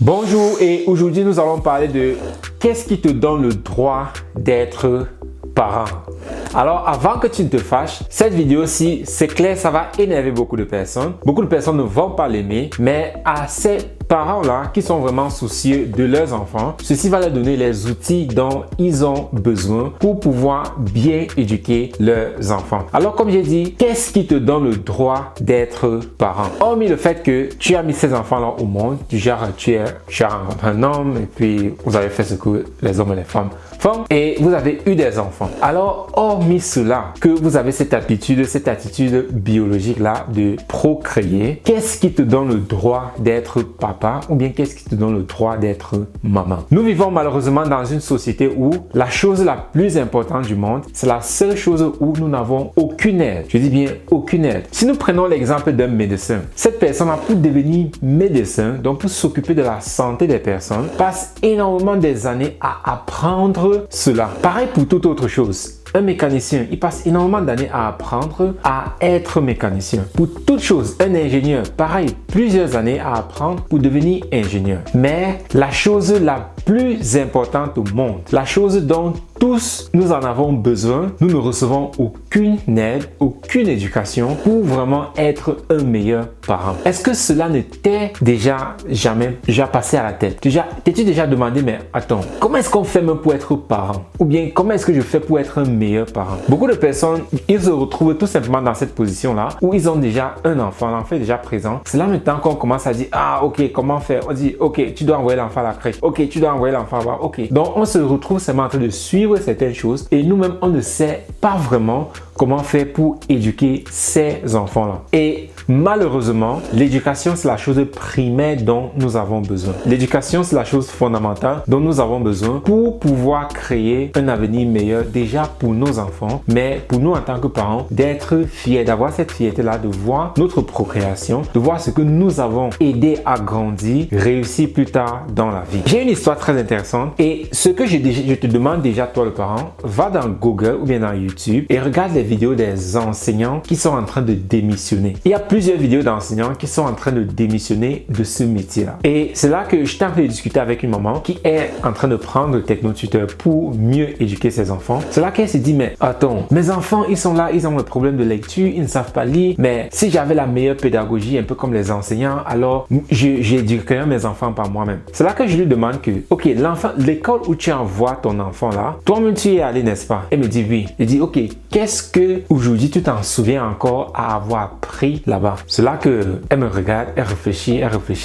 Bonjour et aujourd'hui nous allons parler de qu'est-ce qui te donne le droit d'être parent. Alors avant que tu ne te fâches, cette vidéo-ci, c'est clair, ça va énerver beaucoup de personnes. Beaucoup de personnes ne vont pas l'aimer, mais à ces parents-là qui sont vraiment soucieux de leurs enfants, ceci va leur donner les outils dont ils ont besoin pour pouvoir bien éduquer leurs enfants. Alors comme j'ai dit, qu'est-ce qui te donne le droit d'être parent? Hormis le fait que tu as mis ces enfants-là au monde, tu as rencontré un homme et puis vous avez fait ce que les hommes et les femmes font et vous avez eu des enfants. Alors hormis cela, que vous avez cette attitude biologique-là de procréer, qu'est-ce qui te donne le droit d'être papa ou bien qu'est-ce qui te donne le droit d'être maman? Nous vivons malheureusement dans une société où la chose la plus importante du monde, c'est la seule chose où nous n'avons aucune aide. Je dis bien aucune aide. Si nous prenons l'exemple d'un médecin, cette personne-là pour devenir médecin, donc pour s'occuper de la santé des personnes, passe énormément des années à apprendre cela. Pareil pour toute autre chose. Un mécanicien, il passe énormément d'années à apprendre à être mécanicien. Pour toute chose, un ingénieur, pareil, plusieurs années à apprendre pour devenir ingénieur. Mais la chose la plus importante au monde, la chose dont tous nous en avons besoin, nous ne recevons aucune aide, aucune éducation pour vraiment être un meilleur parent. Est-ce que cela ne t'est déjà passé à la tête? T'es-tu déjà demandé, mais attends, comment est-ce qu'on fait même pour être parent? Ou bien comment est-ce que je fais pour être un meilleur parent? Beaucoup de personnes, ils se retrouvent tout simplement dans cette position-là où ils ont déjà un enfant, l'enfant est déjà présent. C'est là maintenant qu'on commence à dire, ah ok, comment faire? On dit, ok, tu dois envoyer l'enfant à la crèche. Ok, tu dois envoyer l'enfant là-bas. Ok. Donc on se retrouve seulement en train de suivre certaines choses et nous-mêmes, on ne sait pas vraiment comment faire pour éduquer ces enfants-là. Et malheureusement, l'éducation, c'est la chose primaire dont nous avons besoin. L'éducation, c'est la chose fondamentale dont nous avons besoin pour pouvoir créer un avenir meilleur déjà pour nos enfants, mais pour nous en tant que parents, d'être fiers, d'avoir cette fierté-là, de voir notre procréation, de voir ce que nous avons aidé à grandir, réussir plus tard dans la vie. J'ai une histoire très intéressante et ce que je te demande déjà, toi le parent, va dans Google ou bien dans YouTube et regarde les vidéos des enseignants qui sont en train de démissionner. Il y a plusieurs vidéos d'enseignants qui sont en train de démissionner de ce métier-là. Et c'est là que je t'ai en train de discuter avec une maman qui est en train de prendre le technotuteur pour mieux éduquer ses enfants. C'est là qu'elle se dit, mais attends, mes enfants, ils sont là, ils ont le problème de lecture, ils ne savent pas lire, mais si j'avais la meilleure pédagogie, un peu comme les enseignants, alors j'éduquerais mes enfants par moi-même. C'est là que je lui demande que, ok, l'école où tu envoies ton enfant là, toi-même tu y es allé, n'est-ce pas? Elle me dit oui. Je dis, ok, qu'est-ce que aujourd'hui tu t'en souviens encore à avoir appris là-bas? C'est là que elle me regarde, elle réfléchit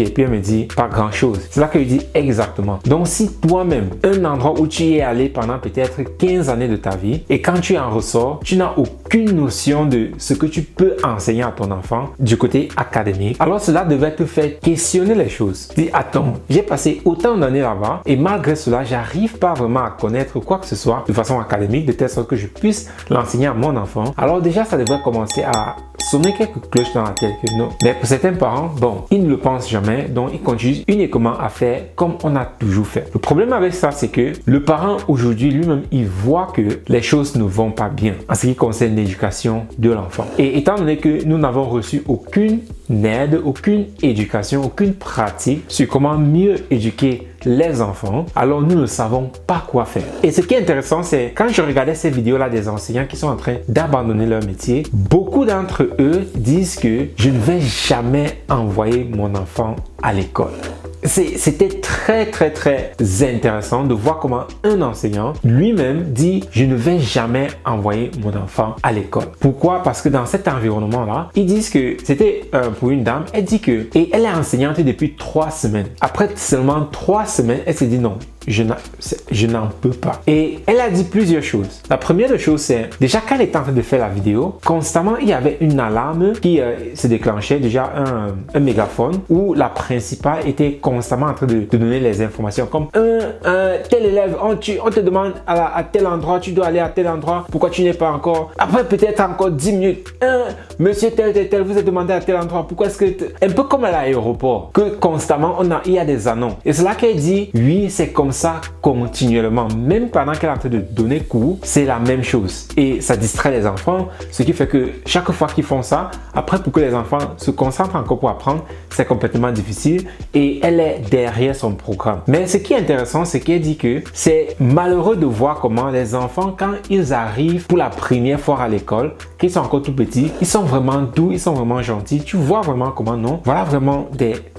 et puis elle me dit pas grand-chose. C'est là que je dis exactement. Donc si toi-même, un endroit où tu y es allé pendant peut-être 15 années de ta vie et quand tu en ressors, tu n'as aucune notion de ce que tu peux enseigner à ton enfant du côté académique, alors cela devait te faire questionner les choses. Dis, attends, j'ai passé autant d'années là-bas et malgré cela, j'arrive pas vraiment à connaître quoi que ce soit de façon académique de telle sorte que je puisse l'enseigner à mon enfant. Alors déjà, ça devrait commencer à sonner quelques cloches dans la tête que non. Mais pour certains parents, bon, ils ne le pensent jamais, donc ils continuent uniquement à faire comme on a toujours fait. Le problème avec ça, c'est que le parent aujourd'hui lui-même, il voit que les choses ne vont pas bien en ce qui concerne l'éducation de l'enfant. Et étant donné que nous n'avons reçu aucune aide, aucune éducation, aucune pratique sur comment mieux éduquer les enfants, alors nous ne savons pas quoi faire. Et ce qui est intéressant, c'est quand je regardais ces vidéos-là des enseignants qui sont en train d'abandonner leur métier, beaucoup d'entre eux disent que je ne vais jamais envoyer mon enfant à l'école. C'était très intéressant de voir comment un enseignant lui-même dit « Je ne vais jamais envoyer mon enfant à l'école ». Pourquoi? Parce que dans cet environnement-là, ils disent que c'était pour une dame, elle dit que, et elle est enseignante depuis 3 semaines. Après seulement 3 semaines, elle s'est dit non. Je n'en peux pas. Et elle a dit plusieurs choses. La première des choses, c'est déjà quand elle était en train de faire la vidéo, constamment il y avait une alarme qui se déclenchait, déjà un mégaphone où la principale était constamment en train de donner les informations comme tel élève, on te demande à tel endroit, tu dois aller à tel endroit, pourquoi tu n'es pas encore? Après peut-être encore 10 minutes, monsieur tel, vous êtes demandé à tel endroit, pourquoi est-ce que... Un peu comme à l'aéroport, que constamment il y a des annonces. Et c'est là qu'elle dit, oui, c'est comme ça continuellement. Même pendant qu'elle est en train de donner cours, c'est la même chose. Et ça distrait les enfants, ce qui fait que chaque fois qu'ils font ça, après pour que les enfants se concentrent encore pour apprendre, c'est complètement difficile et elle est derrière son programme. Mais ce qui est intéressant, c'est qu'elle dit que c'est malheureux de voir comment les enfants, quand ils arrivent pour la première fois à l'école, qu'ils sont encore tout petits, ils sont vraiment doux, ils sont vraiment gentils. Tu vois vraiment comment non? Voilà vraiment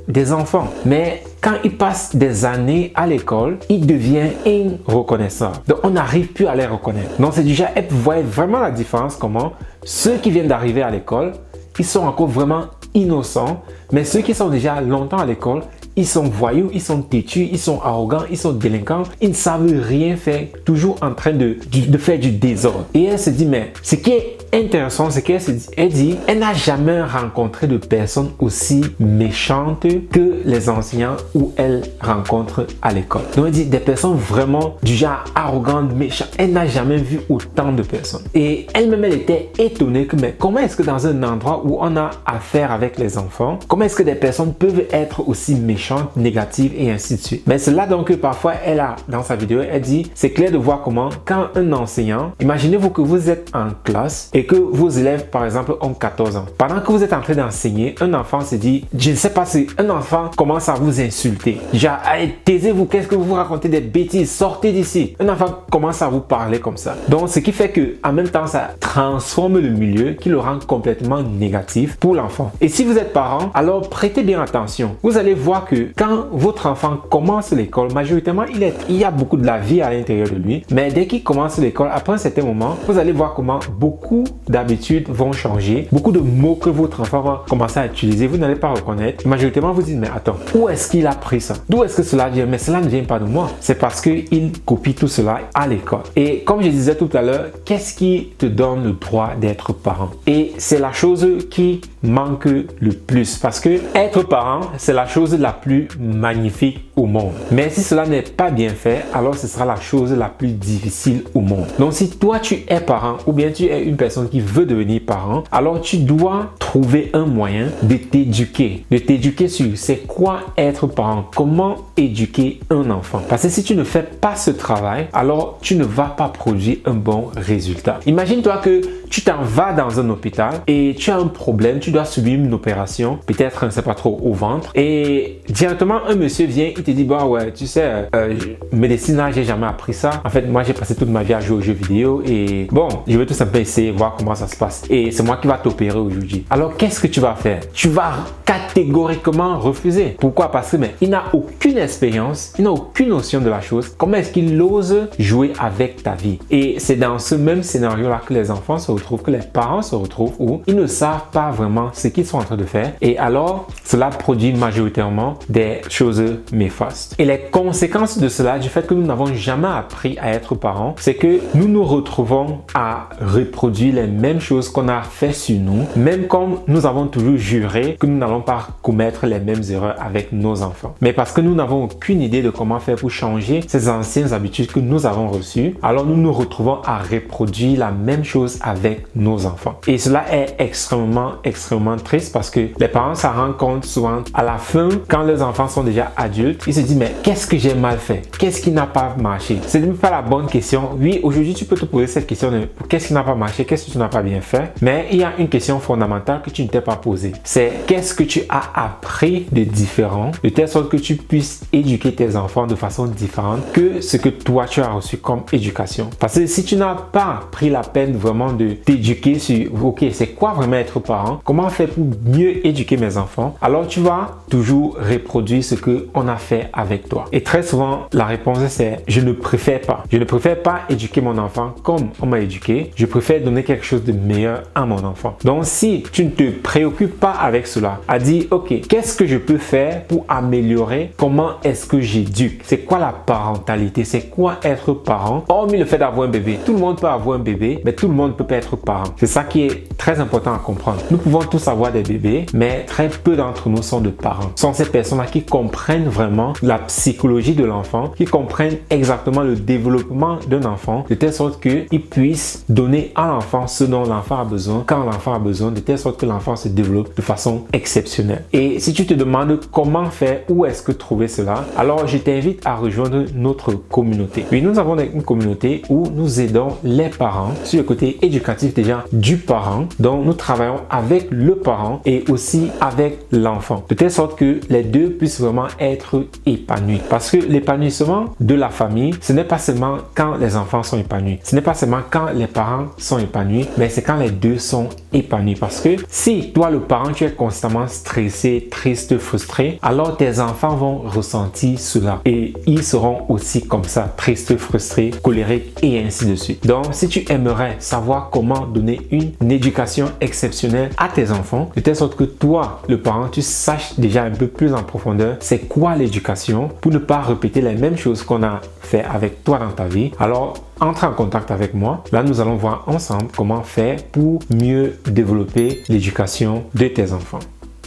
des enfants. Mais quand ils passent des années à l'école, ils deviennent reconnaissables. Donc, on n'arrive plus à les reconnaître. Donc, c'est déjà, elle voit vraiment la différence comment ceux qui viennent d'arriver à l'école, ils sont encore vraiment innocents, mais ceux qui sont déjà longtemps à l'école, ils sont voyous, ils sont têtus, ils sont arrogants, ils sont délinquants, ils ne savent rien faire, toujours en train de faire du désordre. Et elle se dit, mais ce qui est intéressant, c'est qu'elle dit, elle n'a jamais rencontré de personnes aussi méchantes que les enseignants où elle rencontre à l'école. Donc elle dit, des personnes vraiment du genre arrogantes, méchantes. Elle n'a jamais vu autant de personnes. Et elle-même, elle était étonnée que, mais comment est-ce que dans un endroit où on a affaire avec les enfants, comment est-ce que des personnes peuvent être aussi méchantes, négatives et ainsi de suite. Mais c'est là donc que parfois elle a, dans sa vidéo, elle dit, c'est clair de voir comment quand un enseignant, imaginez-vous que vous êtes en classe et que vos élèves par exemple ont 14 ans. Pendant que vous êtes en train d'enseigner, un enfant se dit, je ne sais pas si un enfant commence à vous insulter. Genre, taisez-vous, qu'est-ce que vous racontez des bêtises, sortez d'ici. Un enfant commence à vous parler comme ça. Donc ce qui fait que en même temps ça transforme le milieu qui le rend complètement négatif pour l'enfant. Et si vous êtes parent, alors prêtez bien attention. Vous allez voir que quand votre enfant commence l'école, majoritairement, il y a beaucoup de la vie à l'intérieur de lui. Mais dès qu'il commence l'école, après un certain moment, vous allez voir comment beaucoup d'habitudes vont changer. Beaucoup de mots que votre enfant va commencer à utiliser, vous n'allez pas reconnaître. Majoritairement, vous dites, mais attends, où est-ce qu'il a pris ça? D'où est-ce que cela vient? Mais cela ne vient pas de moi. C'est parce qu'il copie tout cela à l'école. Et comme je disais tout à l'heure, qu'est-ce qui te donne le droit d'être parent? Et c'est la chose qui manque le plus. Parce que être parent, c'est la chose la plus magnifique au monde. Mais si cela n'est pas bien fait, alors ce sera la chose la plus difficile au monde. Donc si toi tu es parent ou bien tu es une personne qui veut devenir parent, alors tu dois trouver un moyen de t'éduquer sur c'est quoi être parent, comment éduquer un enfant. Parce que si tu ne fais pas ce travail, alors tu ne vas pas produire un bon résultat. Imagine-toi que tu t'en vas dans un hôpital et tu as un problème, tu dois subir une opération, peut-être, je ne sais pas trop, au ventre. Et directement, un monsieur vient, il te dit, bah ouais, tu sais, médecine, j'ai jamais appris ça. En fait, moi, j'ai passé toute ma vie à jouer aux jeux vidéo et bon, je vais tout simplement essayer, voir comment ça se passe. Et c'est moi qui va t'opérer aujourd'hui. Alors, qu'est-ce que tu vas faire? Tu vas catégoriquement refuser. Pourquoi? Parce que mais, il n'a aucune expérience, il n'a aucune notion de la chose. Comment est-ce qu'il ose jouer avec ta vie? Et c'est dans ce même scénario-là que les enfants se retrouvent, que les parents se retrouvent où ils ne savent pas vraiment ce qu'ils sont en train de faire. Et alors, cela produit majoritairement des choses néfastes. Et les conséquences de cela, du fait que nous n'avons jamais appris à être parents, c'est que nous nous retrouvons à reproduire les mêmes choses qu'on a fait sur nous, même comme nous avons toujours juré que nous n'allons pas commettre les mêmes erreurs avec nos enfants. Mais parce que nous n'avons aucune idée de comment faire pour changer ces anciennes habitudes que nous avons reçues, alors nous nous retrouvons à reproduire la même chose avec nos enfants. Et cela est extrêmement triste parce que les parents s'en rendent compte souvent à la fin, quand leurs enfants sont déjà adultes, ils se disent mais qu'est-ce que j'ai mal fait? Qu'est-ce qui n'a pas marché? C'est même pas la bonne question. Oui, aujourd'hui tu peux te poser cette question de qu'est-ce qui n'a pas marché? Qu'est-ce que tu n'as pas bien fait? Mais il y a une question fondamentale que tu ne t'es pas posée. C'est qu'est-ce que tu as appris de différent de telle sorte que tu puisses éduquer tes enfants de façon différente que ce que toi tu as reçu comme éducation. Parce que si tu n'as pas pris la peine vraiment de t'éduquer sur ok, c'est quoi vraiment être parent? Comment faire pour mieux éduquer mes enfants? Alors tu vas toujours reproduire ce que on a fait avec toi. Et très souvent, la réponse c'est je ne préfère pas. Je ne préfère pas éduquer mon enfant comme on m'a éduqué. Je préfère donner quelque chose de meilleur à mon enfant. Donc si tu ne te préoccupes pas avec cela, à dire ok, qu'est-ce que je peux faire pour améliorer comment est-ce que j'éduque? C'est quoi la parentalité? C'est quoi être parent? Hormis le fait d'avoir un bébé. Tout le monde peut avoir un bébé, mais tout le monde peut pas être d'être parent. C'est ça qui est très important à comprendre. Nous pouvons tous avoir des bébés, mais très peu d'entre nous sont de parents. Ce sont ces personnes-là qui comprennent vraiment la psychologie de l'enfant, qui comprennent exactement le développement d'un enfant, de telle sorte qu'ils puissent donner à l'enfant ce dont l'enfant a besoin, quand l'enfant a besoin, de telle sorte que l'enfant se développe de façon exceptionnelle. Et si tu te demandes comment faire, où est-ce que trouver cela, alors je t'invite à rejoindre notre communauté. Oui, nous avons une communauté où nous aidons les parents sur le côté éducatif déjà du parent, donc nous travaillons avec le parent et aussi avec l'enfant, de telle sorte que les deux puissent vraiment être épanouis. Parce que l'épanouissement de la famille, ce n'est pas seulement quand les enfants sont épanouis, ce n'est pas seulement quand les parents sont épanouis, mais c'est quand les deux sont épanouis. Parce que si toi, le parent, tu es constamment stressé, triste, frustré, alors tes enfants vont ressentir cela et ils seront aussi comme ça, tristes, frustrés, colériques et ainsi de suite. Donc, si tu aimerais savoir comment donner une éducation exceptionnelle à tes enfants, de telle sorte que toi, le parent, tu saches déjà un peu plus en profondeur c'est quoi l'éducation pour ne pas répéter les mêmes choses qu'on a fait avec toi dans ta vie, alors entre en contact avec moi. Là, nous allons voir ensemble comment faire pour mieux développer l'éducation de tes enfants.